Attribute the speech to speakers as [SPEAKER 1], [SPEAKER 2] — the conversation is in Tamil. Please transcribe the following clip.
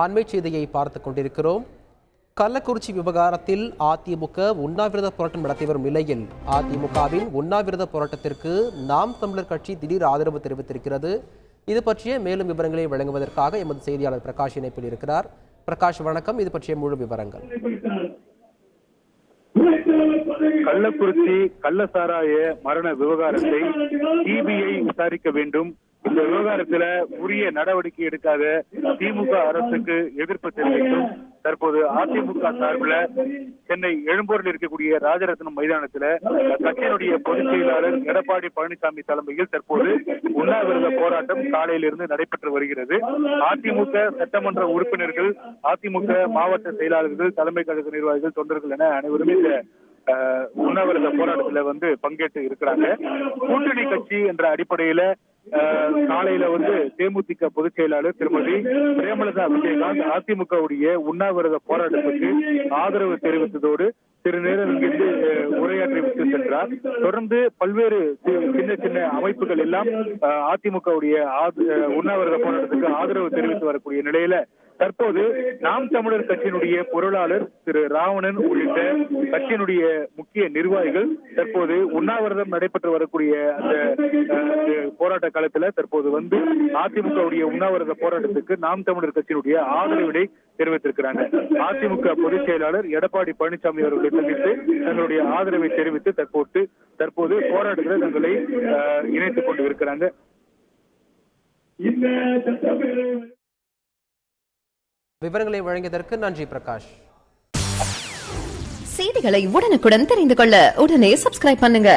[SPEAKER 1] அண்மை செய்தியை பார்த்துக் கொண்டிருக்கிறோம். கள்ளக்குறிச்சி விவகாரத்தில் அதிமுக உண்ணாவிரத போராட்டம் நடத்தி வரும் நிலையில் அதிமுகவின் உண்ணாவிரத போராட்டத்திற்கு நாம் தமிழர் கட்சி திடீர் ஆதரவு தெரிவித்திருக்கிறது. இது பற்றிய மேலும் விவரங்களை வழங்குவதற்காக எமது செய்தியாளர் பிரகாஷ் இணைப்பில் இருக்கிறார். பிரகாஷ் வணக்கம். இது பற்றிய முழு விவரங்கள்.
[SPEAKER 2] கள்ளக்குறிச்சி கள்ளசாராய மரண விவகாரத்தை சிபிஐ விசாரிக்க வேண்டும். இந்த விவகாரத்துல உரிய நடவடிக்கை எடுக்காத திமுக அரசுக்கு எதிர்ப்பு தெரிவித்தும் தற்போது அதிமுக சார்பில் சென்னை எழும்பூரில் இருக்கக்கூடிய ராஜரத்னம் மைதானத்துல கட்சியினுடைய பொதுச் செயலாளர் எடப்பாடி பழனிசாமி தலைமையில் தற்போது உண்ணாவிரத போராட்டம் காலையிலிருந்து நடைபெற்று வருகிறது. அதிமுக சட்டமன்ற உறுப்பினர்கள், அதிமுக மாவட்ட செயலாளர்கள், தலைமை கழக நிர்வாகிகள், தொண்டர்கள் என அனைவருமே இந்த உண்ணாவிரத போராட்டத்துல பங்கேற்று இருக்கிறாங்க. கூட்டணி கட்சி என்ற அடிப்படையில காலையில தேமுதிக பொதுச் செயலாளர் திருமதி பிரேமலதா விஜயகாந்த் அதிமுகவுடைய உண்ணாவிரத போராட்டத்துக்கு ஆதரவு தெரிவித்ததோடு சிறு நேரம் இங்கிருந்து உரையாற்றி விட்டு சென்றார். தொடர்ந்து பல்வேறு சின்ன சின்ன அமைப்புகள் எல்லாம் அதிமுகவுடைய உண்ணாவிரத போராட்டத்துக்கு ஆதரவு தெரிவித்து வரக்கூடிய நிலையில தற்போது நாம் தமிழர் கட்சியினுடைய பொருளாளர் திரு ராவணன் உள்ளிட்ட கட்சியினுடைய முக்கிய நிர்வாகிகள் தற்போது உண்ணாவிரதம் நடைபெற்று வரக்கூடிய அந்த போராட்ட காலத்துல தற்போது அதிமுகவுடைய உண்ணாவிரத போராட்டத்துக்கு நாம் தமிழர் கட்சியினுடைய ஆதரவினை தெரிவித்திருக்கிறாங்க. அதிமுக பொதுச் செயலாளர் எடப்பாடி பழனிசாமி அவர்களை சந்தித்து தங்களுடைய ஆதரவை தெரிவித்து தற்போது போராட்டத்தில் தங்களை இணைத்துக் கொண்டு இருக்கிறாங்க.
[SPEAKER 1] விவரங்களை வழங்கியதற்கு நன்றி பிரகாஷ்.
[SPEAKER 3] செய்திகளை உடனுக்குடன் தெரிந்து கொள்ள உடனே சப்ஸ்கிரைப் பண்ணுங்க.